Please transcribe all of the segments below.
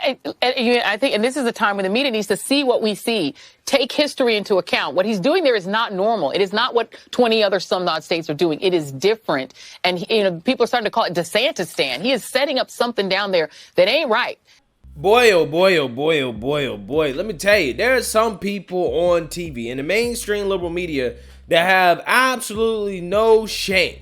I think, and this is a time when the media needs to see what we see, take history into account. What he's doing there is not normal. It is not what 20 other some odd states are doing. It is different. And, people are starting to call it DeSantis stand. He is setting up something down there that ain't right. Boy, oh boy, oh boy, oh boy, oh boy. Let me tell you, there are some people on TV in the mainstream liberal media that have absolutely no shame.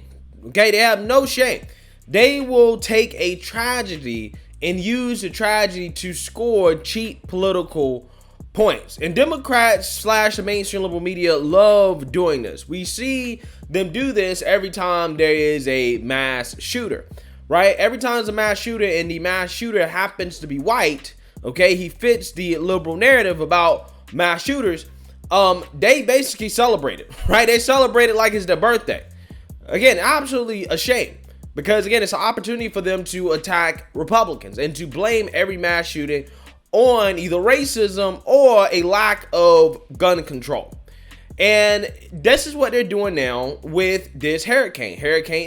Okay, they have no shame. They will take a tragedy and use the tragedy to score cheap political points. And Democrats / the mainstream liberal media love doing this. We see them do this every time there is a mass shooter. Right? Every time there's a mass shooter and the mass shooter happens to be white, okay, he fits the liberal narrative about mass shooters, they basically celebrate it, right? They celebrate it like it's their birthday. Again, absolutely a shame, because again, it's an opportunity for them to attack Republicans and to blame every mass shooting on either racism or a lack of gun control. And this is what they're doing now with this Hurricane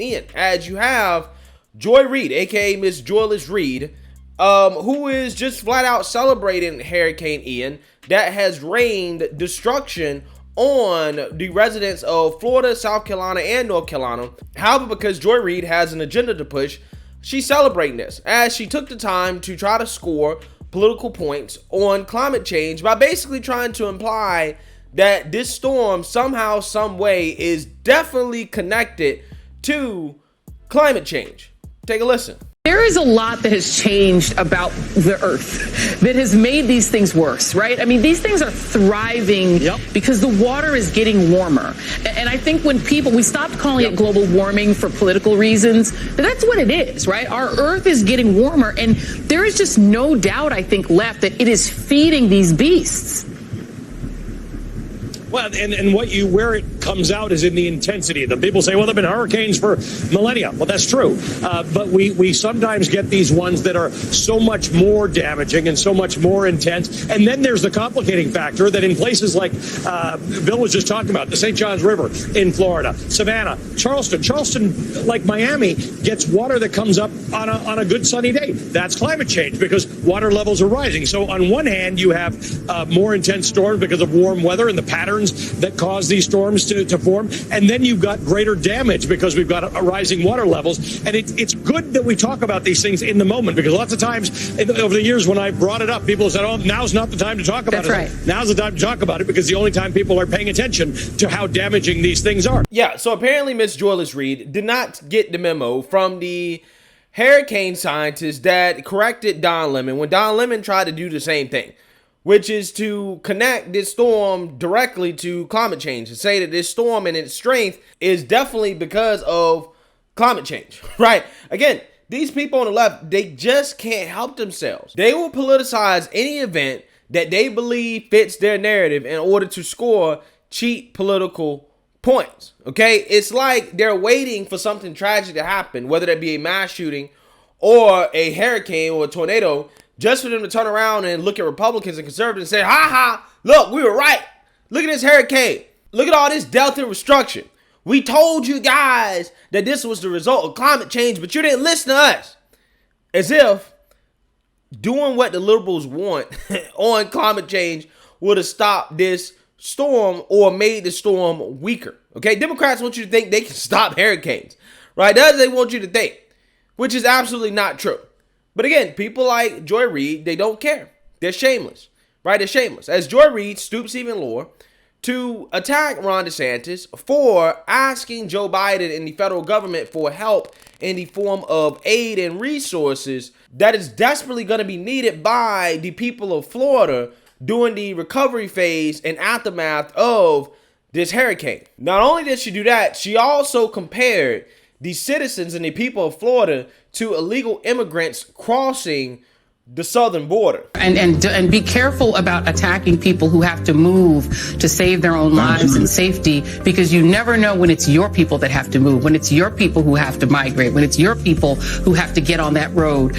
Ian, as you have Joy Reid, aka Miss Joyless Reid, who is just flat out celebrating Hurricane Ian that has rained destruction on the residents of Florida, South Carolina, and North Carolina. However, because Joy Reid has an agenda to push, she's celebrating this as she took the time to try to score political points on climate change by basically trying to imply that this storm somehow, some way is definitely connected to climate change. Take a listen. There is a lot that has changed about the earth that has made these things worse, right? I mean, these things are thriving because the water is getting warmer. And I think when we stopped calling it global warming for political reasons, but that's what it is, right? Our earth is getting warmer, and there is just no doubt, I think, left that it is feeding these beasts. Well, and where it comes out is in the intensity. The people say, well, there have been hurricanes for millennia. Well, that's true. But we sometimes get these ones that are so much more damaging and so much more intense. And then there's the complicating factor that in places like Bill was just talking about, the St. Johns River in Florida, Savannah, Charleston, like Miami, gets water that comes up on a good sunny day. That's climate change because water levels are rising. So on one hand, you have more intense storms because of warm weather and the patterns that cause these storms to form. And then you've got greater damage because we've got rising water levels. And it's good that we talk about these things in the moment, because lots of times over the years when I brought it up, people said, oh, now's not the time to talk about it. That's right. Now's the time to talk about it because the only time people are paying attention to how damaging these things are. Yeah, so apparently Miss Joyless Reid did not get the memo from the hurricane scientists that corrected Don Lemon when Don Lemon tried to do the same thing, which is to connect this storm directly to climate change and say that this storm and its strength is definitely because of climate change, right? Again, these people on the left, they just can't help themselves. They will politicize any event that they believe fits their narrative in order to score cheap political points, okay? It's like they're waiting for something tragic to happen, whether that be a mass shooting or a hurricane or a tornado, just for them to turn around and look at Republicans and conservatives and say, ha ha, look, we were right. Look at this hurricane. Look at all this Delta destruction. We told you guys that this was the result of climate change, but you didn't listen to us. As if doing what the liberals want on climate change would have stopped this storm or made the storm weaker. Okay, Democrats want you to think they can stop hurricanes, right? That's what they want you to think, which is absolutely not true. But again, people like Joy Reid, they don't care. They're shameless, right? They're shameless. As Joy Reid stoops even lower to attack Ron DeSantis for asking Joe Biden and the federal government for help in the form of aid and resources that is desperately going to be needed by the people of Florida during the recovery phase and aftermath of this hurricane. Not only did she do that, she also compared the citizens and the people of Florida to illegal immigrants crossing the southern border. And be careful about attacking people who have to move to save their own lives and safety, because you never know when it's your people that have to move, when it's your people who have to migrate, when it's your people who have to get on that road.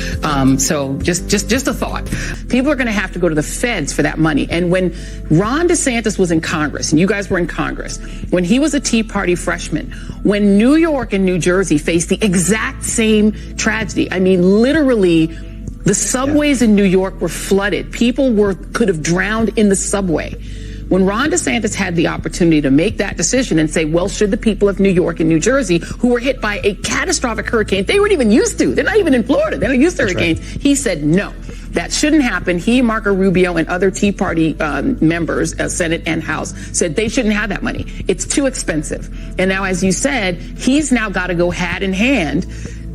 So just a thought. People are going to have to go to the feds for that money. And when Ron DeSantis was in Congress, and you guys were in Congress, when he was a Tea Party freshman, when New York and New Jersey faced the exact same tragedy, I mean, literally The subways in New York were flooded. People could have drowned in the subway. When Ron DeSantis had the opportunity to make that decision and say, well, should the people of New York and New Jersey, who were hit by a catastrophic hurricane they weren't even used to, they're not even in Florida, they're not used to hurricanes, he said no. That shouldn't happen. He, Marco Rubio, and other Tea Party members, Senate and House, said they shouldn't have that money. It's too expensive. And now, as you said, he's now got to go hat in hand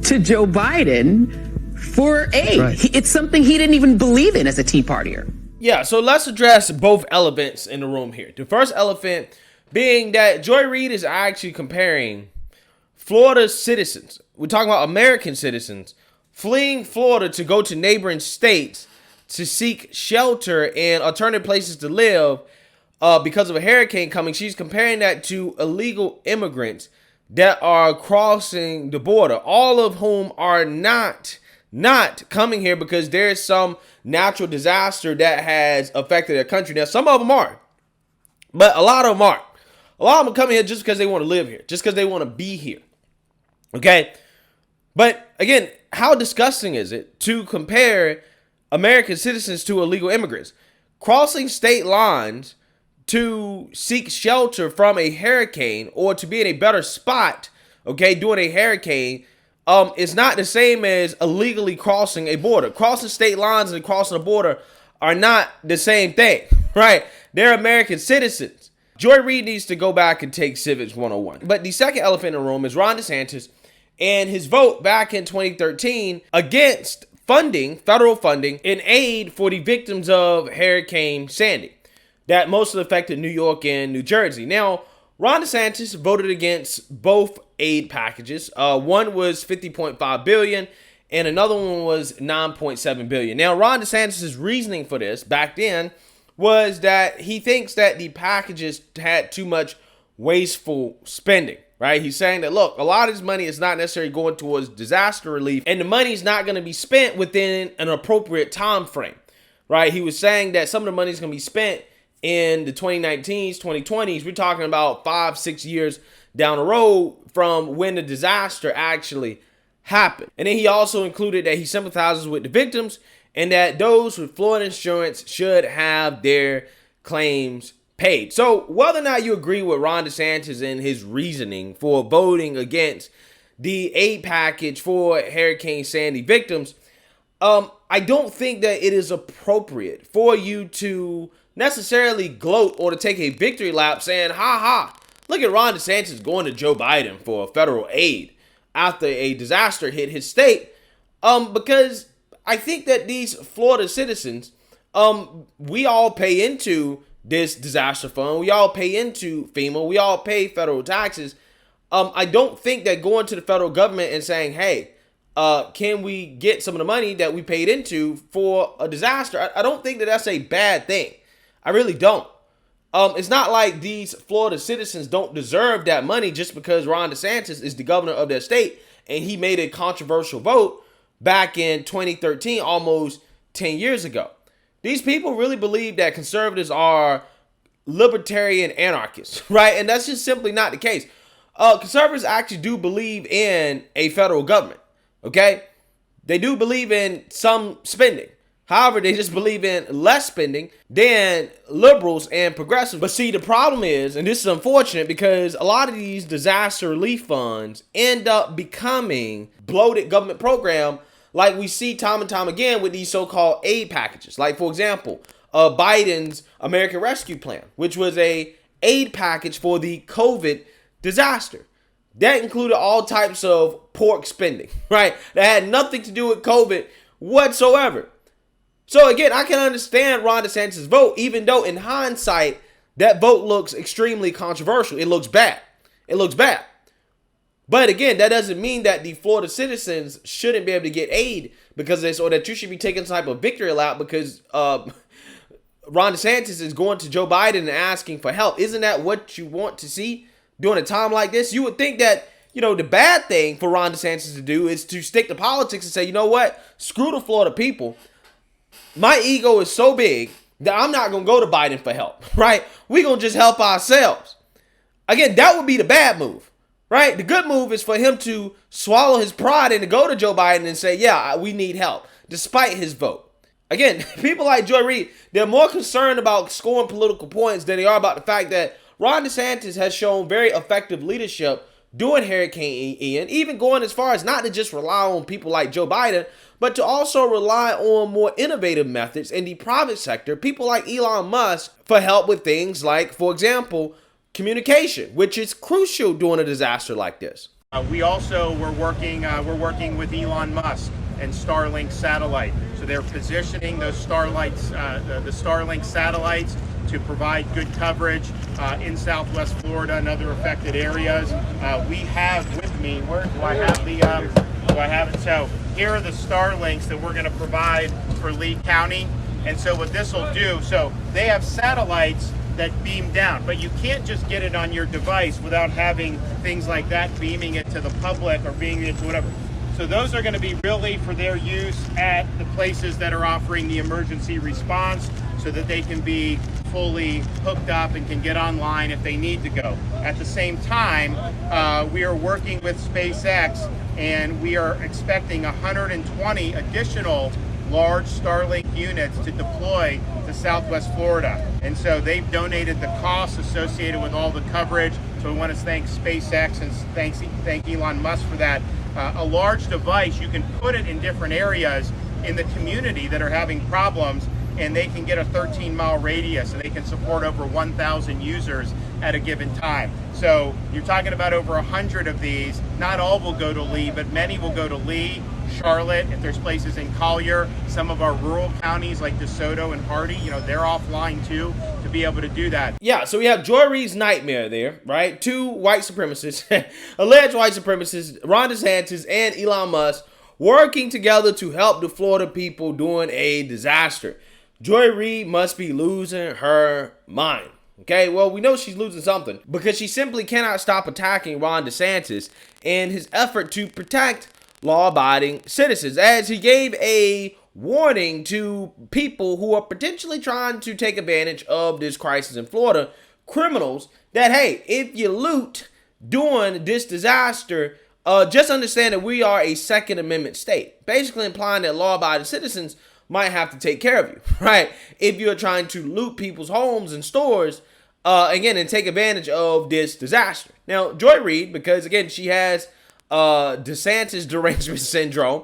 to Joe Biden for aid. Right. It's something he didn't even believe in as a Tea Partier. Yeah, so let's address both elephants in the room here. The first elephant being that Joy Reid is actually comparing Florida citizens, we're talking about American citizens, fleeing Florida to go to neighboring states to seek shelter and alternative places to live because of a hurricane coming. She's comparing that to illegal immigrants that are crossing the border, all of whom are not coming here because there's some natural disaster that has affected their country. Now, some of them are, but a lot of them aren't. A lot of them come here just because they want to live here, just because they want to be here. Okay? But again, how disgusting is it to compare American citizens to illegal immigrants? Crossing state lines to seek shelter from a hurricane or to be in a better spot, okay, during a hurricane, is not the same as illegally crossing a border. Crossing state lines and crossing a border are not the same thing, right? They're American citizens. Joy Reid needs to go back and take Civics 101. But the second elephant in the room is Ron DeSantis and his vote back in 2013 against federal funding in aid for the victims of Hurricane Sandy that mostly affected New York and New Jersey. Now, Ron DeSantis voted against both aid packages. One was $50.5 billion and another one was $9.7 billion. Now, Ron DeSantis' reasoning for this back then was that he thinks that the packages had too much wasteful spending, right? He's saying that, look, a lot of this money is not necessarily going towards disaster relief and the money's not going to be spent within an appropriate time frame, right? He was saying that some of the money is going to be spent in the 2019s, 2020s. We're talking about 5-6 years down the road from when the disaster actually happened. And then he also included that he sympathizes with the victims and that those with Florida insurance should have their claims paid. So whether or not you agree with Ron DeSantis and his reasoning for voting against the aid package for Hurricane Sandy victims, I don't think that it is appropriate for you to necessarily gloat or to take a victory lap saying, look at Ron DeSantis going to Joe Biden for federal aid after a disaster hit his state. Because I think that these Florida citizens, we all pay into this disaster fund. We all pay into FEMA. We all pay federal taxes. I don't think that going to the federal government and saying, hey, can we get some of the money that we paid into for a disaster? I don't think that that's a bad thing. I really don't. It's not like these Florida citizens don't deserve that money just because Ron DeSantis is the governor of their state and he made a controversial vote back in 2013, almost 10 years ago. These people really believe that conservatives are libertarian anarchists, right? And that's just simply not the case. Conservatives actually do believe in a federal government, okay? They do believe in some spending. However, they just believe in less spending than liberals and progressives. But see, the problem is, and this is unfortunate because a lot of these disaster relief funds end up becoming bloated government program like we see time and time again with these so-called aid packages. Like, for example, Biden's American Rescue Plan, which was a aid package for the COVID disaster. That included all types of pork spending, right? That had nothing to do with COVID whatsoever. So again, I can understand Ron DeSantis' vote, even though in hindsight, that vote looks extremely controversial. It looks bad. It looks bad. But again, that doesn't mean that the Florida citizens shouldn't be able to get aid because of this, or that you should be taking some type of victory lap because Ron DeSantis is going to Joe Biden and asking for help. Isn't that what you want to see during a time like this? You would think that, the bad thing for Ron DeSantis to do is to stick to politics and say, you know what? Screw the Florida people. My ego is so big that I'm not going to go to Biden for help, right? We're going to just help ourselves. Again, that would be the bad move, right? The good move is for him to swallow his pride and to go to Joe Biden and say, yeah, we need help. despite his vote. Again, people like Joy Reid, they're more concerned about scoring political points than they are about the fact that Ron DeSantis has shown very effective leadership during Hurricane Ian, even going as far as not to just rely on people like Joe Biden, but to also rely on more innovative methods in the private sector, people like Elon Musk, for help with things like, for example, communication, which is crucial during a disaster like this. We also were working with Elon Musk and Starlink satellite. So they're positioning those satellites, the Starlink satellites, to provide good coverage in Southwest Florida and other affected areas. We have with me, where do I have the? Do I have it? So here are the Starlinks that we're going to provide for Lee County. And so what this will do, so they have satellites that beam down, but you can't just get it on your device without having things like that beaming it to the public or beaming it to whatever. So those are going to be really for their use at the places that are offering the emergency response, so that they can be fully hooked up and can get online if they need to go. At the same time, we are working with SpaceX, and we are expecting 120 additional large Starlink units to deploy to Southwest Florida. And so they've donated the costs associated with all the coverage. So we want to thank SpaceX and thank Elon Musk for that. A large device, you can put it in different areas in the community that are having problems, and they can get a 13-mile radius, and they can support over 1,000 users at a given time. So you're talking about over 100 of these. Not all will go to Lee, but many will go to Lee, Charlotte, if there's places in Collier, some of our rural counties like DeSoto and Hardy, they're offline too, to be able to do that. Yeah, so we have Joy Reid's nightmare there, right? Two white supremacists, alleged white supremacists, Ron DeSantis and Elon Musk, working together to help the Florida people during a disaster. Joy Reid must be losing her mind. Okay, well, we know she's losing something because she simply cannot stop attacking Ron DeSantis in his effort to protect law-abiding citizens, as he gave a warning to people who are potentially trying to take advantage of this crisis in Florida, criminals, that, hey, if you loot during this disaster, just understand that we are a Second Amendment state, basically implying that law-abiding citizens might have to take care of you, right? If you're trying to loot people's homes and stores, again, and take advantage of this disaster. Now, Joy Reid, because, again, she has DeSantis derangement syndrome,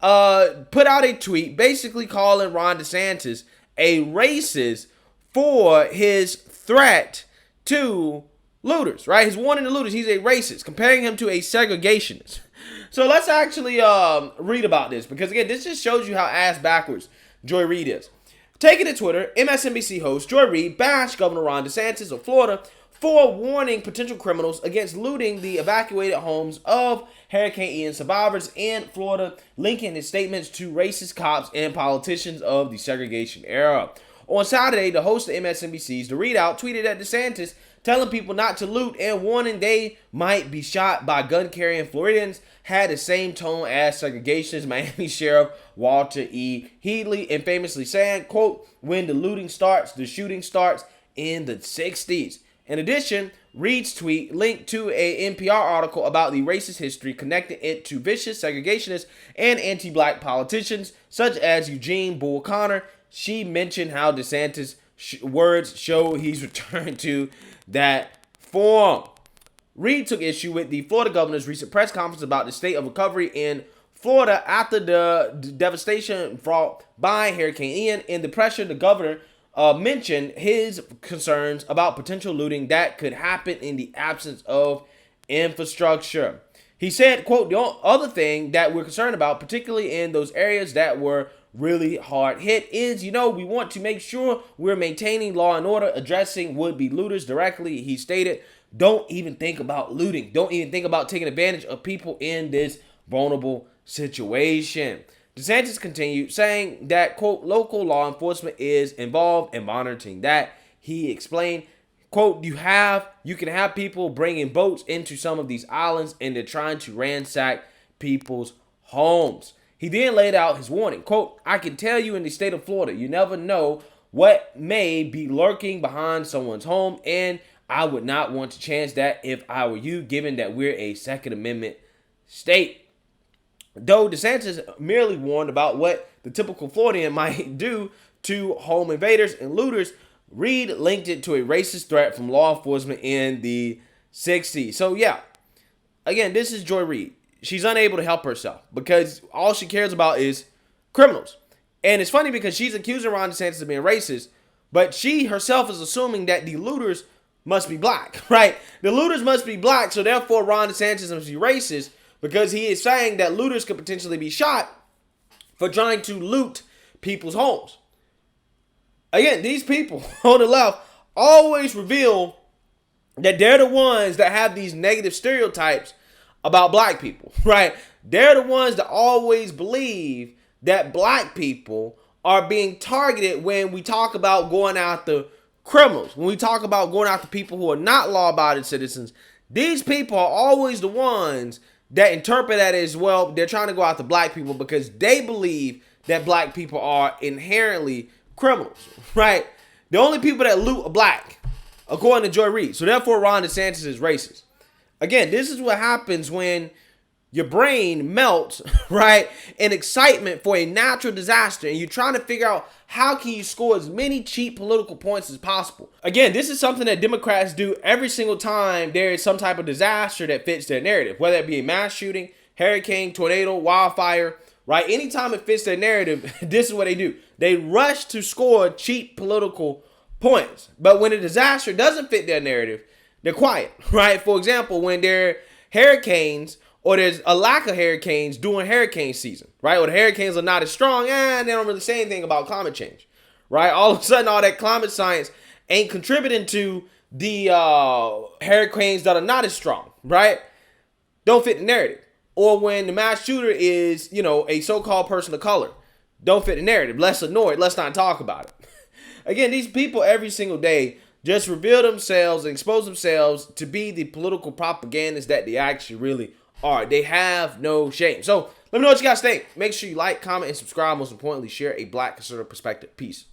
put out a tweet basically calling Ron DeSantis a racist for his threat to looters, right? His warning to looters, he's a racist, comparing him to a segregationist. So let's actually read about this, because, again, this just shows you how ass backwards Joy Reid is. Taking to Twitter, MSNBC host Joy Reid bashed Governor Ron DeSantis of Florida for warning potential criminals against looting the evacuated homes of Hurricane Ian survivors in Florida, linking his statements to racist cops and politicians of the segregation era. On Saturday, the host of MSNBC's The Readout tweeted at DeSantis, telling people not to loot and warning they might be shot by gun-carrying Floridians, had the same tone as segregationist Miami Sheriff Walter E. Headley, and famously saying, quote, "When the looting starts, the shooting starts in the 60s. In addition, Reid's tweet linked to a NPR article about the racist history, connecting it to vicious segregationists and anti-black politicians such as Eugene Bull Connor. She mentioned how DeSantis' words show he's returned to that form. Reid took issue with the Florida governor's recent press conference about the state of recovery in Florida after the devastation brought by Hurricane Ian. In the pressure, the governor mentioned his concerns about potential looting that could happen in the absence of infrastructure. He said, quote, "The other thing that we're concerned about, particularly in those areas that were really hard hit, is, we want to make sure we're maintaining law and order, addressing would-be looters directly." He stated, "Don't even think about looting. Don't even think about taking advantage of people in this vulnerable situation." DeSantis continued, saying that, quote, "Local law enforcement is involved in monitoring that." He explained, quote, you can have people bringing boats into some of these islands, and they're trying to ransack people's homes. He then laid out his warning, quote, "I can tell you in the state of Florida, you never know what may be lurking behind someone's home, and I would not want to chance that if I were you, given that we're a Second Amendment state." Though DeSantis merely warned about what the typical Floridian might do to home invaders and looters, Reid linked it to a racist threat from law enforcement in the 60s. So yeah, again, this is Joy Reid. She's unable to help herself because all she cares about is criminals. And it's funny because she's accusing Ron DeSantis of being racist, but she herself is assuming that the looters must be black, right? The looters must be black, so therefore Ron DeSantis must be racist because he is saying that looters could potentially be shot for trying to loot people's homes. Again, these people on the left always reveal that they're the ones that have these negative stereotypes about black people, right? They're the ones that always believe that black people are being targeted when we talk about going after criminals, when we talk about going after people who are not law-abiding citizens. These people are always the ones that interpret that as, well, they're trying to go after black people because they believe that black people are inherently criminals, right? The only people that loot are black, according to Joy Reid. So therefore, Ron DeSantis is racist. Again, this is what happens when your brain melts, right, in excitement for a natural disaster, and you're trying to figure out how can you score as many cheap political points as possible. Again, this is something that Democrats do every single time there is some type of disaster that fits their narrative, whether it be a mass shooting, hurricane, tornado, wildfire, right? Anytime it fits their narrative, this is what they do. They rush to score cheap political points. But when a disaster doesn't fit their narrative, they're quiet, right? For example, when there are hurricanes or there's a lack of hurricanes during hurricane season, right? Or the hurricanes are not as strong, and they don't really say anything about climate change, right? All of a sudden, all that climate science ain't contributing to the hurricanes that are not as strong, right? Don't fit the narrative. Or when the mass shooter is, a so-called person of color, don't fit the narrative. Let's ignore it. Let's not talk about it. Again, these people every single day just reveal themselves and expose themselves to be the political propagandists that they actually really are. They have no shame. So let me know what you guys think. Make sure you like, comment, and subscribe. Most importantly, share a black conservative perspective. Peace.